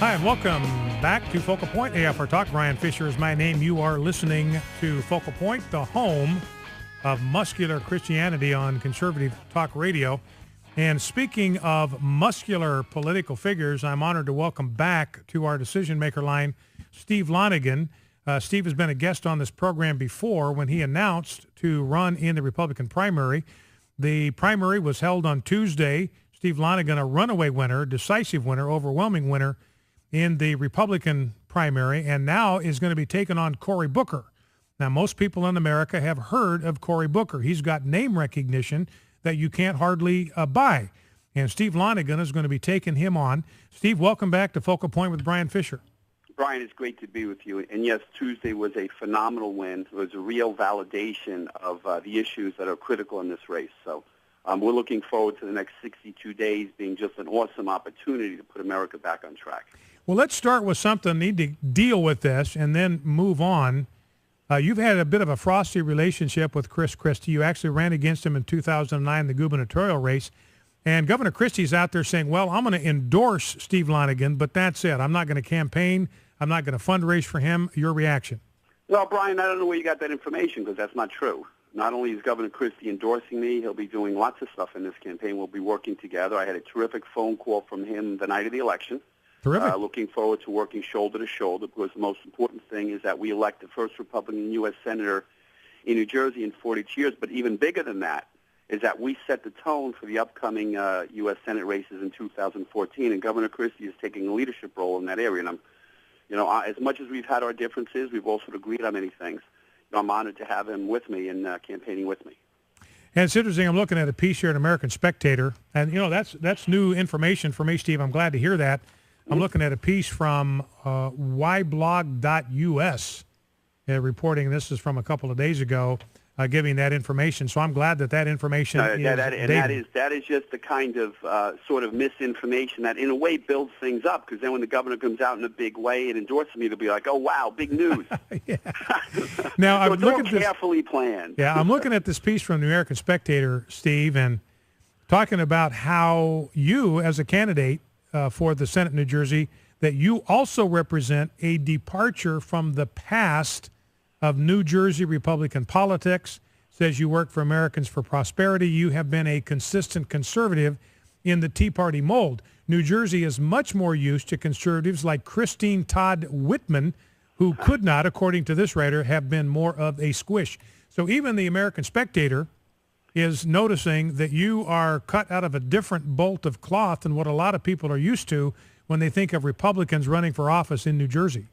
Hi, and welcome back to Focal Point AFR Talk. Bryan Fischer is my name. You are listening to Focal Point, the home of muscular Christianity on conservative talk radio. And speaking of muscular political figures, I'm honored to welcome back to our decision maker line Steve Lonegan. Steve has been a guest on this program before when he announced to run in the Republican primary. The primary was held on Tuesday. Steve Lonegan, a runaway winner, decisive winner, overwhelming winner in the Republican primary, and now is going to be taking on Cory Booker. Now, most people in America have heard of Cory Booker. He's got name recognition that you can't hardly buy. And Steve Lonegan is going to be taking him on. Steve, welcome back to Focal Point with Bryan Fischer. Bryan, it's great to be with you. And yes, Tuesday was a phenomenal win. It was a real validation of the issues that are critical in this race. So we're looking forward to the next 62 days being just an awesome opportunity to put America back on track. Well, let's start with something. Need to deal with this and then move on. You've had a bit of a frosty relationship with Chris Christie. You actually ran against him in 2009, the gubernatorial race. And Governor Christie's out there saying, well, I'm going to endorse Steve Lonegan, but that's it. I'm not going to campaign. I'm not going to fundraise for him. Your reaction? Well, Bryan, I don't know where you got that information because that's not true. Not only is Governor Christie endorsing me, he'll be doing lots of stuff in this campaign. We'll be working together. I had a terrific phone call from him the night of the election. Terrific. Looking forward to working shoulder to shoulder because the most important thing is that we elect the first Republican U.S. Senator in New Jersey in 42 years. But even bigger than that is that we set the tone for the upcoming U.S. Senate races in 2014. And Governor Christie is taking a leadership role in that area. And as much as we've had our differences, we've also agreed on many things. I'm honored to have him with me and campaigning with me. And it's interesting. I'm looking at a piece here in American Spectator, and that's new information for me, Steve. I'm glad to hear that. I'm looking at a piece from yblog.us reporting. This is from a couple of days ago, giving that information. So I'm glad that information is dated. That is just the kind of sort of misinformation that in a way builds things up, because then when the governor comes out in a big way and endorses me, they'll be like, oh, wow, big news. Now, so it's all carefully planned. Yeah, I'm looking at this piece from the American Spectator, Steve, and talking about how you, as a candidate for the Senate in New Jersey, that you also represent a departure from the past of New Jersey Republican politics. Says you work for Americans for Prosperity. You have been a consistent conservative in the Tea Party mold. New Jersey is much more used to conservatives like Christine Todd Whitman, who could not, according to this writer, have been more of a squish. So even the American Spectator is noticing that you are cut out of a different bolt of cloth than what a lot of people are used to when they think of Republicans running for office in New Jersey.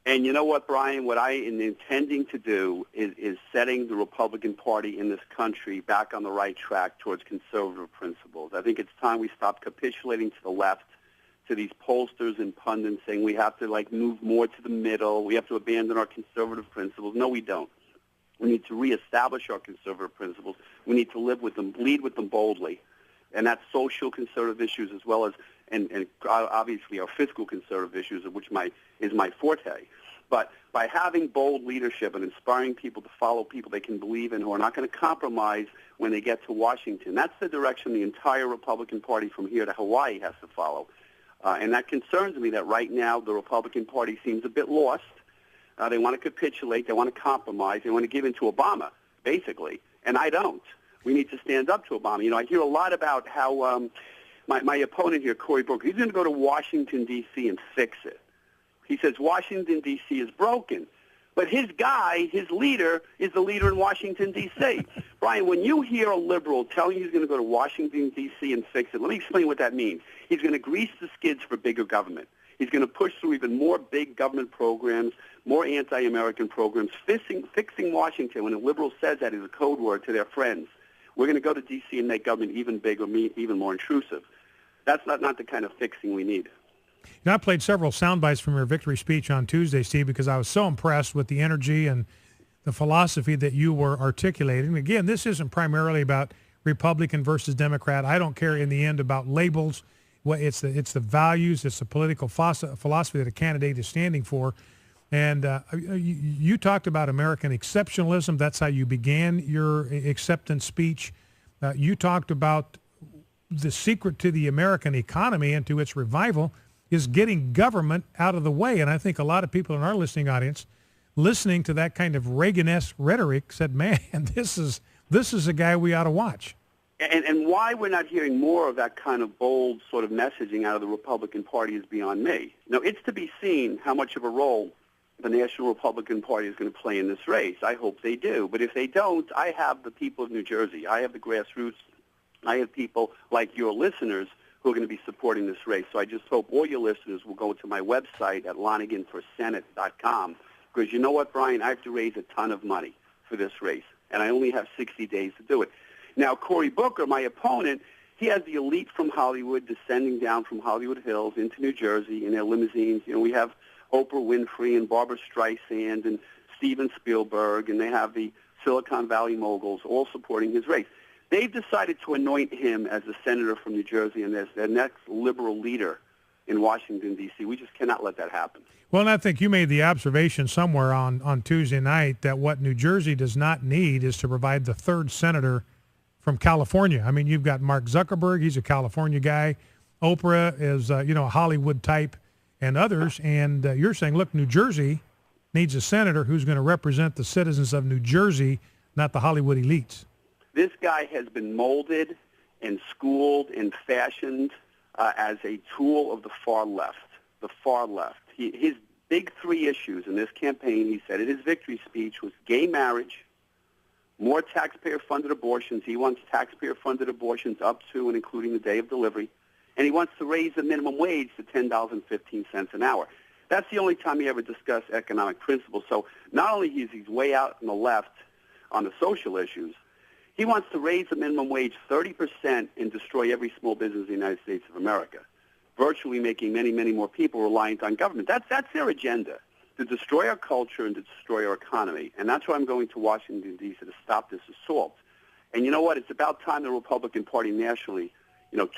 And you know what, Bryan? What I am intending to do is setting the Republican Party in this country back on the right track towards conservative principles. I think it's time we stop capitulating to the left, to these pollsters and pundits saying we have to move more to the middle. We have to abandon our conservative principles. No, we don't. We need to reestablish our conservative principles. We need to live with them, lead with them boldly. And that's social conservative issues as well as, and obviously our fiscal conservative issues, of which is my forte. But by having bold leadership and inspiring people to follow people they can believe in who are not going to compromise when they get to Washington, that's the direction the entire Republican Party from here to Hawaii has to follow. And that concerns me that right now the Republican Party seems a bit lost. They want to capitulate. They want to compromise. They want to give in to Obama, basically. And I don't. We need to stand up to Obama. I hear a lot about how my opponent here, Cory Booker, he's going to go to Washington, D.C. and fix it. He says Washington, D.C. is broken. But his guy, his leader, is the leader in Washington, D.C. Bryan, when you hear a liberal telling you he's going to go to Washington, D.C. and fix it, let me explain what that means. He's going to grease the skids for bigger government. He's going to push through even more big government programs, more anti-American programs, fixing Washington. When a liberal says that is a code word to their friends. We're going to go to D.C. and make government even bigger, even more intrusive. That's not the kind of fixing we need. I played several sound bites from your victory speech on Tuesday, Steve, because I was so impressed with the energy and the philosophy that you were articulating. Again, this isn't primarily about Republican versus Democrat. I don't care in the end about labels. It's the values, it's the political philosophy that a candidate is standing for. And you talked about American exceptionalism. That's how you began your acceptance speech. You talked about the secret to the American economy and to its revival is getting government out of the way. And I think a lot of people in our listening audience, listening to that kind of Reagan-esque rhetoric, said, man, this is a guy we ought to watch. And why we're not hearing more of that kind of bold sort of messaging out of the Republican Party is beyond me. It's to be seen how much of a role the National Republican Party is going to play in this race. I hope they do. But if they don't, I have the people of New Jersey. I have the grassroots. I have people like your listeners who are going to be supporting this race. So I just hope all your listeners will go to my website at LoneganForSenate.com, because you know what, Brian? I have to raise a ton of money for this race, and I only have 60 days to do it. Now, Cory Booker, my opponent, he has the elite from Hollywood descending down from Hollywood Hills into New Jersey in their limousines. We have Oprah Winfrey and Barbara Streisand and Steven Spielberg, and they have the Silicon Valley moguls all supporting his race. They've decided to anoint him as the senator from New Jersey and as their next liberal leader in Washington, D.C. We just cannot let that happen. Well, and I think you made the observation somewhere on Tuesday night that what New Jersey does not need is to provide the third senator from California. I mean, you've got Mark Zuckerberg. He's a California guy. Oprah is, a Hollywood type, and others. And you're saying, look, New Jersey needs a senator who's going to represent the citizens of New Jersey, not the Hollywood elites. This guy has been molded and schooled and fashioned as a tool of the far left. The far left. His big three issues in this campaign, he said in his victory speech, was gay marriage, more taxpayer-funded abortions. He wants taxpayer-funded abortions up to and including the day of delivery. And he wants to raise the minimum wage to $10.15 an hour. That's the only time he ever discussed economic principles. So not only is he way out on the left on the social issues, he wants to raise the minimum wage 30% and destroy every small business in the United States of America, virtually making many, many more people reliant on government. That's their agenda, to destroy our culture and to destroy our economy. And that's why I'm going to Washington, D.C. to stop this assault. And you know what? It's about time the Republican Party nationally,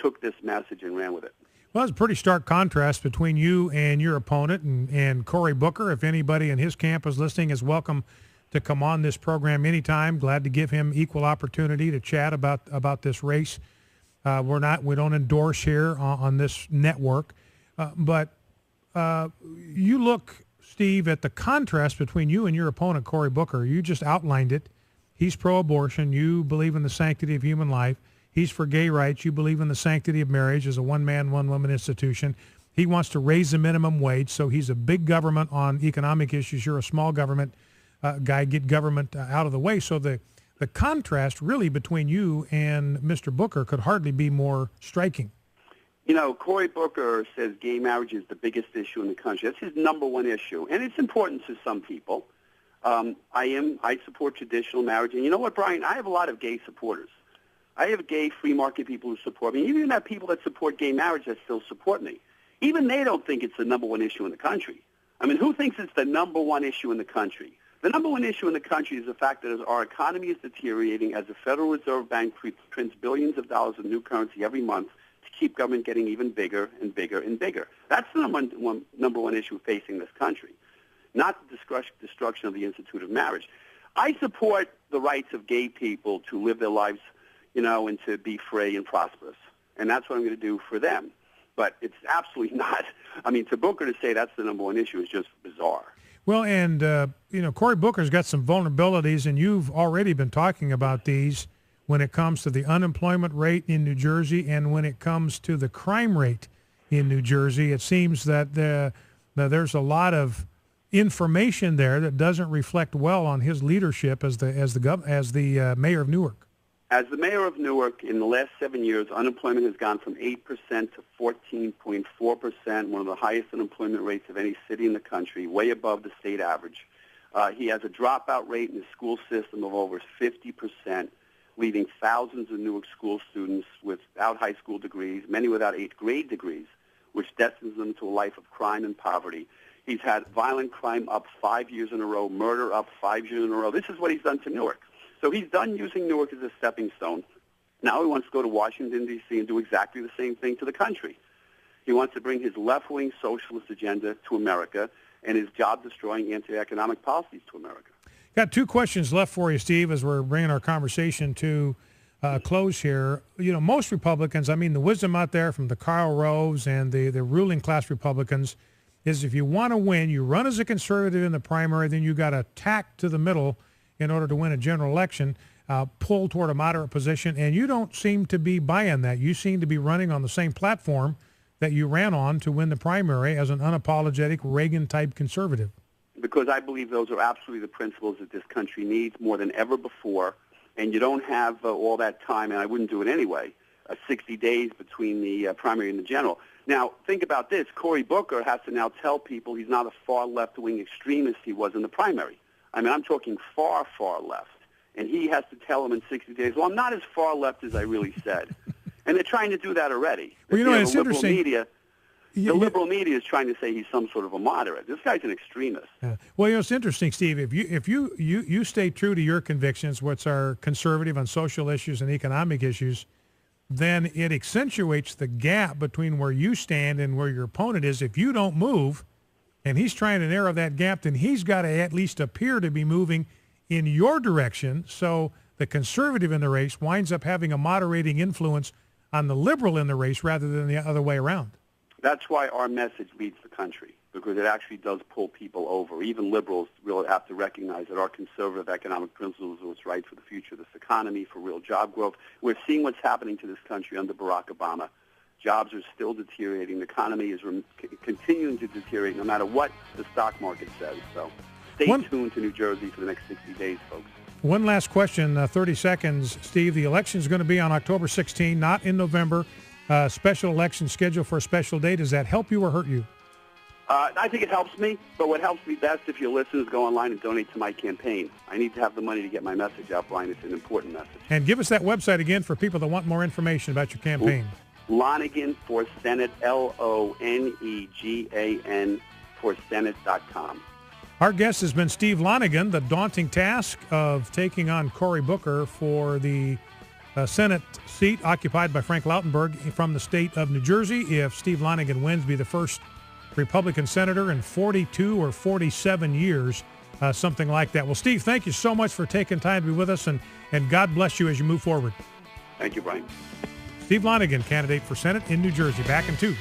took this message and ran with it. Well, it's a pretty stark contrast between you and your opponent and Cory Booker. If anybody in his camp is listening, is welcome to come on this program anytime. Glad to give him equal opportunity to chat about this race. We don't endorse here on this network. But you look, Steve, at the contrast between you and your opponent, Cory Booker. You just outlined it. He's pro-abortion. You believe in the sanctity of human life. He's for gay rights. You believe in the sanctity of marriage as a one-man, one-woman institution. He wants to raise the minimum wage, so he's a big government on economic issues. You're a small government guy. Get government out of the way. So the contrast really between you and Mr. Booker could hardly be more striking. Cory Booker says gay marriage is the biggest issue in the country. That's his number one issue, and it's important to some people. I support traditional marriage, and you know what, Brian? I have a lot of gay supporters. I have gay free market people who support me. Even have people that support gay marriage that still support me. Even they don't think it's the number one issue in the country. I mean, who thinks it's the number one issue in the country? The number one issue in the country is the fact that our economy is deteriorating as the Federal Reserve Bank prints billions of dollars of new currency every month to keep government getting even bigger and bigger and bigger. That's the number one issue facing this country, not the destruction of the institute of marriage. I support the rights of gay people to live their lives, and to be free and prosperous. And that's what I'm going to do for them. But it's absolutely not. I mean, to Booker to say that's the number one issue is just bizarre. Well, and, Cory Booker's got some vulnerabilities, and you've already been talking about these when it comes to the unemployment rate in New Jersey and when it comes to the crime rate in New Jersey. It seems that there's a lot of information there that doesn't reflect well on his leadership as the mayor of Newark. As the mayor of Newark, in the last 7 years, unemployment has gone from 8% to 14.4%, one of the highest unemployment rates of any city in the country, way above the state average. He has a dropout rate in the school system of over 50%, leaving thousands of Newark school students without high school degrees, many without 8th grade degrees, which destines them to a life of crime and poverty. He's had violent crime up 5 years in a row, murder up 5 years in a row. This is what he's done to Newark. So he's done using Newark as a stepping stone. Now he wants to go to Washington, D.C. and do exactly the same thing to the country. He wants to bring his left-wing socialist agenda to America and his job-destroying anti-economic policies to America. Got two questions left for you, Steve, as we're bringing our conversation to close here. You know, most Republicans, I mean, the wisdom out there from the Karl Roves and the ruling class Republicans is if you want to win, you run as a conservative in the primary, then you got to tack to the middle in order to win a general election, pull toward a moderate position, and you don't seem to be buying that. You seem to be running on the same platform that you ran on to win the primary as an unapologetic Reagan-type conservative. Because I believe those are absolutely the principles that this country needs more than ever before, and you don't have all that time, and I wouldn't do it anyway, 60 days between the primary and the general. Now, think about this. Cory Booker has to now tell people he's not a far left-wing extremist he was in the primary. I mean, I'm talking far, far left. And he has to tell them in 60 days, well, I'm not as far left as I really said. And they're trying to do that already. Well, you know, it's interesting. The liberal media is trying to say he's some sort of a moderate. This guy's an extremist. Well, you know, it's interesting, Steve. If you stay true to your convictions, which are conservative on social issues and economic issues, then it accentuates the gap between where you stand and where your opponent is. If you don't move, and he's trying to narrow that gap, then he's got to at least appear to be moving in your direction. So the conservative in the race winds up having a moderating influence on the liberal in the race rather than the other way around. That's why our message leads the country, because it actually does pull people over. Even liberals really have to recognize that our conservative economic principles are what's right for the future of this economy, for real job growth. We're seeing what's happening to this country under Barack Obama. Jobs are still deteriorating. The economy is continuing to deteriorate no matter what the stock market says. So stay tuned to New Jersey for the next 60 days, folks. One last question, 30 seconds. Steve, the election is going to be on October 16, not in November. Special election scheduled for a special day. Does that help you or hurt you? I think it helps me, but what helps me best if your listeners go online and donate to my campaign. I need to have the money to get my message out, Brian. It's an important message. And give us that website again for people that want more information about your campaign. Lonegan for Senate, Lonegan for Senate.com. Our guest has been Steve Lonegan. The daunting task of taking on Cory Booker for the Senate seat occupied by Frank Lautenberg from the state of New Jersey. If Steve Lonegan wins, be the first Republican senator in 42 or 47 years, something like that. Well, Steve, thank you so much for taking time to be with us, and God bless you as you move forward. Thank you, Brian. Steve Lonegan, candidate for Senate in New Jersey. Back in 2.